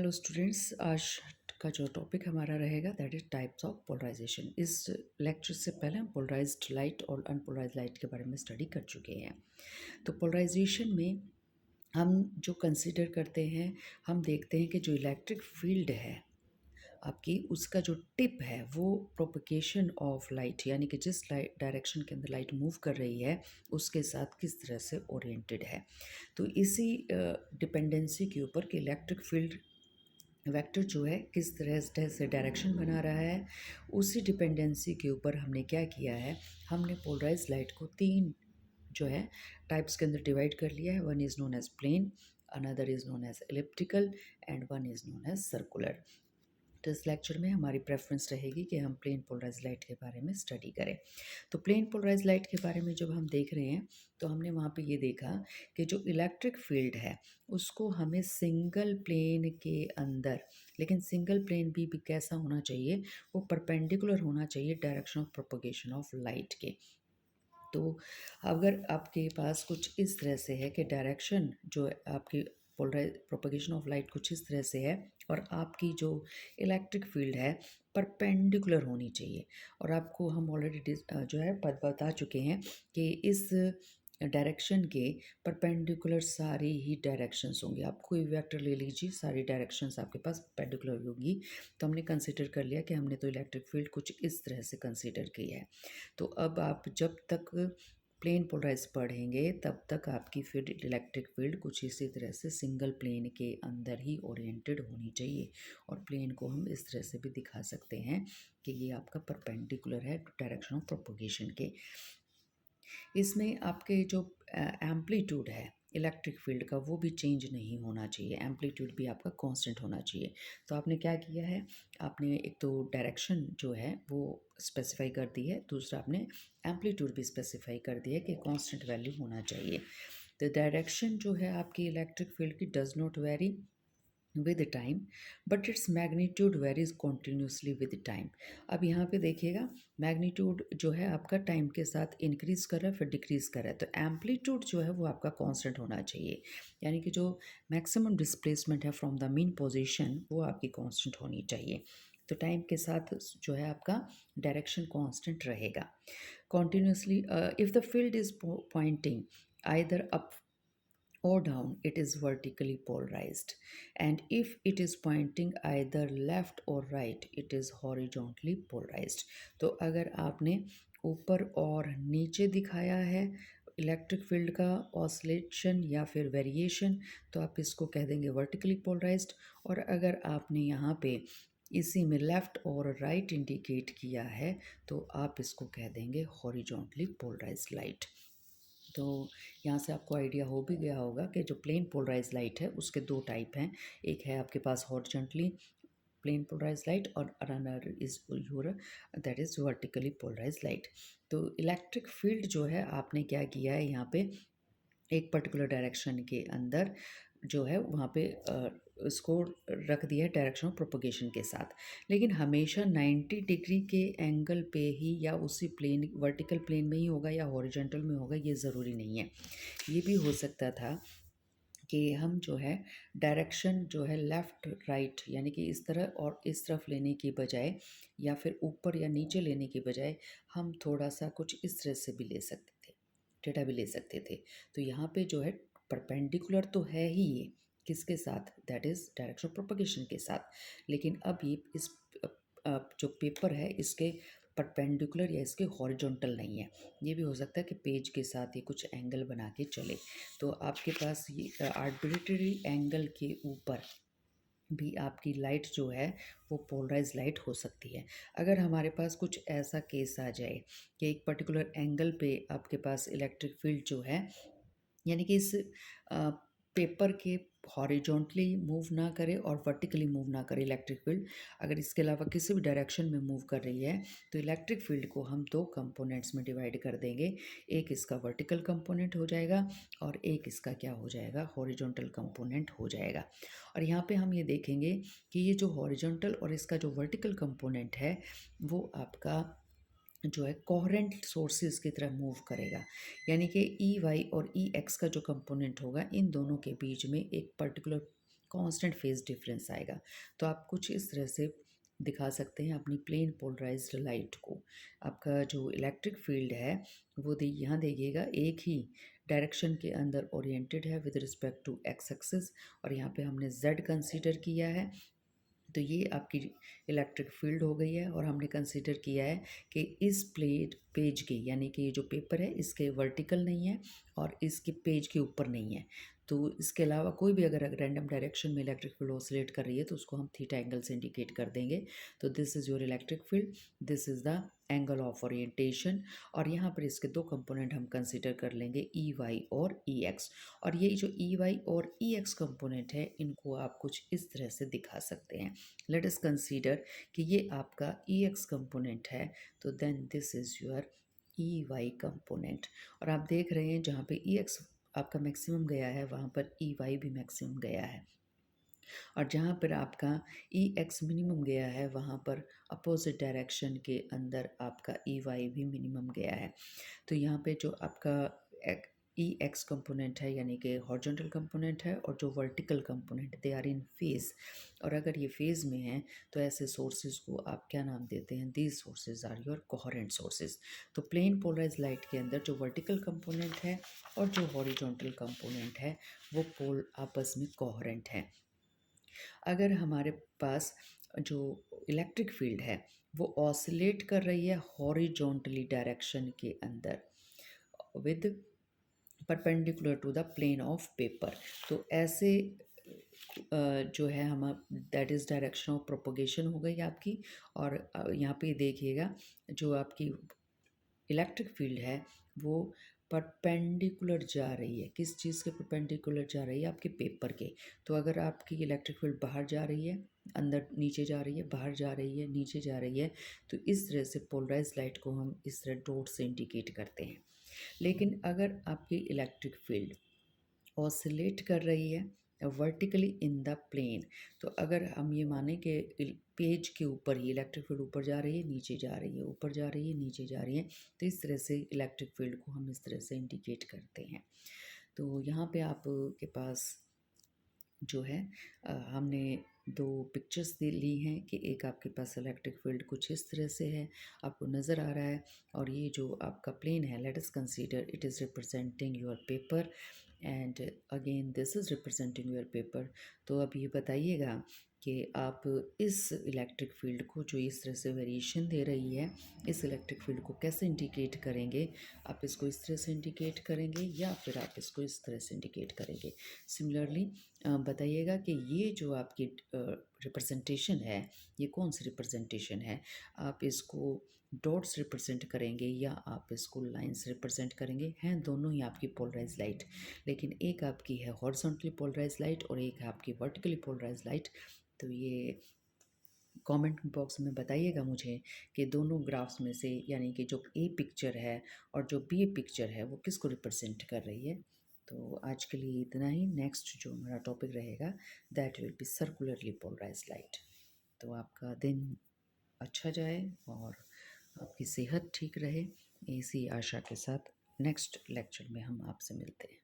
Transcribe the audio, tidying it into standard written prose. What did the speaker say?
Hello students, आज का जो टॉपिक हमारा रहेगा that is types of polarisation. इस लेक्चर से पहले हम पोलराइज्ड लाइट और अनपोलराइज्ड लाइट के बारे में स्टडी कर चुके हैं। तो पोलराइजेशन में हम जो कंसीडर करते हैं, हम देखते हैं कि जो इलेक्ट्रिक फील्ड है आपकी, उसका जो टिप है वो प्रोपगेशन ऑफ लाइट, यानी कि जिस लाइट डायरेक्शन के अंदर लाइट मूव कर रही है उसके साथ किस तरह से ओरिएंटेड है। तो इसी डिपेंडेंसी के ऊपर कि इलेक्ट्रिक फील्ड वेक्टर जो है किस तरह से डायरेक्शन बना रहा है, उसी डिपेंडेंसी के ऊपर हमने क्या किया है, हमने पोलराइज लाइट को तीन जो है टाइप्स के अंदर डिवाइड कर लिया है। One is known as plane, another is known as elliptical and one is known as circular. तो इस लेक्चर में हमारी प्रेफरेंस रहेगी कि हम प्लेन पोलराइज लाइट के बारे में स्टडी करें। तो प्लेन पोलराइज लाइट के बारे में जब हम देख रहे हैं तो हमने वहाँ पे ये देखा कि जो इलेक्ट्रिक फील्ड है उसको हमें सिंगल प्लेन के अंदर, लेकिन सिंगल प्लेन भी कैसा होना चाहिए, वो परपेंडिकुलर होना चाहिए direction of propagation of light के। तो अगर आपके पास कुछ इस तरह से है कि डायरेक्शन जो है आपकी प्रोपगेशन ऑफ लाइट कुछ इस तरह से है और आपकी जो इलेक्ट्रिक फील्ड है परपेंडिकुलर होनी चाहिए, और आपको हम ऑलरेडी जो है बता चुके हैं कि इस डायरेक्शन के परपेंडिकुलर सारी ही डायरेक्शंस होंगी। आप कोई वेक्टर ले लीजिए, सारी डायरेक्शंस आपके पास परपेंडिकुलर होंगी। तो हमने कंसीडर कर लिया कि हमने तो इलेक्ट्रिक फील्ड कुछ इस तरह से कंसीडर की है। तो अब आप जब तक प्लेन पोलराइज पढ़ेंगे तब तक आपकी फील्ड, इलेक्ट्रिक फील्ड कुछ इसी तरह से सिंगल प्लेन के अंदर ही ओरिएंटेड होनी चाहिए। और प्लेन को हम इस तरह से भी दिखा सकते हैं कि ये आपका परपेंडिकुलर है डायरेक्शन ऑफ प्रोपगेशन के। इसमें आपके जो एम्पलीट्यूड है इलेक्ट्रिक फील्ड का वो भी चेंज नहीं होना चाहिए, एम्पलीट्यूड भी आपका कांस्टेंट होना चाहिए। तो आपने क्या किया है, आपने एक तो डायरेक्शन जो है वो स्पेसिफाई कर दी है, दूसरा आपने एम्पलीट्यूड भी स्पेसिफाई कर दिया है कि कांस्टेंट वैल्यू होना चाहिए। तो डायरेक्शन जो है आपकी इलेक्ट्रिक फील्ड की does not very with time but its magnitude varies continuously with time। अब यहाँ पे देखिएगा, मैग्नीट्यूड जो है आपका टाइम के साथ इंक्रीज कर रहा है फिर डिक्रीज कर रहा है। तो एम्पलीट्यूड जो है वो आपका कांस्टेंट होना चाहिए, यानी कि जो मैक्सिमम डिस्प्लेसमेंट है फ्रॉम द मीन पोजीशन वो आपकी कांस्टेंट होनी चाहिए। तो टाइम के साथ जो है आपका डायरेक्शन कांस्टेंट रहेगा continuously. If the field is pointing either up or down, it is vertically polarized, and if it is pointing either left or right, it is horizontally polarized। तो अगर आपने ऊपर और नीचे दिखाया है इलेक्ट्रिक फील्ड का ऑसिलेशन या फिर वेरिएशन तो आप इसको कह देंगे वर्टिकली पोलराइज्ड, और अगर आपने यहाँ पे इसी में लेफ़्ट और राइट इंडिकेट किया है तो आप इसको कह देंगे हॉरिजॉन्टली पोलराइज्ड लाइट। तो यहाँ से आपको आइडिया हो भी गया होगा कि जो प्लेन पोलराइज लाइट है उसके दो टाइप हैं। एक है आपके पास हॉरिजॉन्टली प्लेन पोलराइज लाइट और another is your that is vertically polarise light. तो इलेक्ट्रिक फील्ड जो है आपने क्या किया है, यहाँ पे एक पर्टिकुलर डायरेक्शन के अंदर जो है वहाँ पे इसको रख दिया है डायरेक्शन ऑफ प्रोपगेशन के साथ, लेकिन हमेशा 90 डिग्री के एंगल पे ही या उसी प्लेन वर्टिकल प्लेन में ही होगा या हॉरिजॉन्टल में होगा, ये ज़रूरी नहीं है। ये भी हो सकता था कि हम जो है डायरेक्शन जो है लेफ़्ट राइट यानी कि इस तरह और इस तरफ लेने की बजाय या फिर ऊपर या नीचे लेने की बजाय हम थोड़ा सा कुछ इस तरह से भी ले सकते थे, टेढ़ा भी ले सकते थे। तो यहाँ पे जो है परपेंडिकुलर तो है ही ये किसके साथ, that is direction of propagation के साथ, लेकिन अब ये इस जो पेपर है इसके परपेंडिकुलर या इसके हॉरिजॉन्टल नहीं है। ये भी हो सकता है कि पेज के साथ ये कुछ एंगल बना के चले। तो आपके पास ये आर्बिट्रेरी एंगल के ऊपर भी आपकी लाइट जो है वो पोलराइज लाइट हो सकती है। अगर हमारे पास कुछ ऐसा केस आ जाए कि एक पर्टिकुलर एंगल पे आपके पास इलेक्ट्रिक फील्ड जो है, यानी कि इस पेपर के हॉरिजॉन्टली मूव ना करे और वर्टिकली मूव ना करे इलेक्ट्रिक फील्ड, अगर इसके अलावा किसी भी डायरेक्शन में मूव कर रही है तो इलेक्ट्रिक फील्ड को हम दो कंपोनेंट्स में डिवाइड कर देंगे। एक इसका वर्टिकल कंपोनेंट हो जाएगा और एक इसका क्या हो जाएगा, हॉरिजॉन्टल कंपोनेंट हो जाएगा। और यहाँ पे हम ये देखेंगे कि ये जो हॉरिजॉन्टल और इसका जो वर्टिकल कंपोनेंट है वो आपका जो है कोहेरेंट सोर्सेज की तरह मूव करेगा, यानी कि ई वाई और ई एक्स का जो कंपोनेंट होगा इन दोनों के बीच में एक पर्टिकुलर कांस्टेंट फेज डिफरेंस आएगा। तो आप कुछ इस तरह से दिखा सकते हैं अपनी प्लेन पोलराइज्ड लाइट को। आपका जो इलेक्ट्रिक फील्ड है वो यहाँ देखिएगा एक ही डायरेक्शन के अंदर ओरिएंटेड है with respect to X axis, और यहाँ पे हमने z कंसीडर किया है। तो ये आपकी इलेक्ट्रिक फील्ड हो गई है, और हमने कंसीडर किया है कि इस प्लेट पेज के, यानी कि ये जो पेपर है इसके वर्टिकल नहीं है और इसके पेज के ऊपर नहीं है। तो इसके अलावा कोई भी अगर रैंडम डायरेक्शन में इलेक्ट्रिक फील्ड ऑसिलेट कर रही है तो उसको हम थीटा एंगल से इंडिकेट कर देंगे। तो this is your electric field, this is the angle of orientation, और यहाँ पर इसके दो कंपोनेंट हम कंसीडर कर लेंगे ई वाई और ई एक्स। और ये जो ई वाई और ई एक्स कंपोनेंट है इनको आप कुछ इस तरह से दिखा सकते हैं। लेट अस कंसीडर कि ये आपका ई एक्स कंपोनेंट है, तो then this is your E Y component. और आप देख रहे हैं जहाँ पे ई एक्स आपका मैक्सिमम गया है वहाँ पर ई वाई भी मैक्सिमम गया है, और जहाँ पर आपका ई एक्स मिनिमम गया है वहाँ पर अपोजिट डायरेक्शन के अंदर आपका ई वाई भी मिनिमम गया है। तो यहाँ पे जो आपका ई एक्स कंपोनेंट है यानी कि हॉरिजॉन्टल कंपोनेंट है, और जो vertical component they are in phase. और अगर ये फेज में है तो ऐसे सोर्सेज को आप क्या नाम देते हैं? These sources are your coherent sources. तो प्लेन पोलराइज लाइट के अंदर जो वर्टिकल कंपोनेंट है और जो हॉरिजॉन्टल कंपोनेंट है वो पोल आपस में कोहेरेंट है। अगर हमारे पास जो इलेक्ट्रिक फील्ड है वो ऑसिलेट कर रही है हॉरिजॉन्टली डायरेक्शन के अंदर with perpendicular to the plane of paper, तो ऐसे जो है हम that is direction of propagation हो गई आपकी। और यहाँ पे देखिएगा जो आपकी इलेक्ट्रिक फील्ड है वो परपेंडिकुलर जा रही है। किस चीज़ के परपेंडिकुलर जा रही है? आपके पेपर के। तो अगर आपकी इलेक्ट्रिक फील्ड बाहर जा रही है, अंदर नीचे जा रही है, बाहर जा रही है, नीचे जा रही है, तो इस तरह से पोलराइज लाइट को हम इस तरह डॉट से इंडिकेट करते हैं। लेकिन अगर आपकी इलेक्ट्रिक फील्ड ऑसिलेट कर रही है वर्टिकली इन द प्लेन, तो अगर हम ये माने कि पेज के ऊपर ही इलेक्ट्रिक फील्ड ऊपर जा रही है, नीचे जा रही है, ऊपर जा रही है, नीचे जा रही है, तो इस तरह से इलेक्ट्रिक फील्ड को हम इस तरह से इंडिकेट करते हैं। तो यहाँ पे आप के पास जो है हमने दो पिक्चर्स दे ली हैं कि एक आपके पास इलेक्ट्रिक फील्ड कुछ इस तरह से है, आपको नज़र आ रहा है, और ये जो आपका प्लेन है let us consider it is representing your paper, and again this is representing your paper. तो अब ये बताइएगा कि आप इस इलेक्ट्रिक फील्ड को जो इस तरह से वेरिएशन दे रही है, इस इलेक्ट्रिक फील्ड को कैसे इंडिकेट करेंगे? आप इसको इस तरह से इंडिकेट करेंगे या फिर आप इसको इस तरह से इंडिकेट करेंगे? सिमिलरली बताइएगा कि ये जो आपकी रिप्रेजेंटेशन है ये कौन सी रिप्रेजेंटेशन है? आप इसको डॉट्स रिप्रेजेंट करेंगे या आप इसको लाइंस रिप्रेजेंट करेंगे? हैं दोनों ही आपकी पोलराइज लाइट, लेकिन एक आपकी है हॉरिजॉन्टली पोलराइज लाइट और एक है आपकी वर्टिकली पोलराइज लाइट। तो ये कमेंट बॉक्स में बताइएगा मुझे कि दोनों ग्राफ्स में से यानी कि जो ए पिक्चर है और जो बी पिक्चर है वो किसको रिप्रेजेंट कर रही है। तो आज के लिए इतना ही। नेक्स्ट जो हमारा टॉपिक रहेगा that will be circularly polarise light. तो आपका दिन अच्छा जाए और आपकी सेहत ठीक रहे, इसी आशा के साथ नेक्स्ट लेक्चर में हम आपसे मिलते हैं।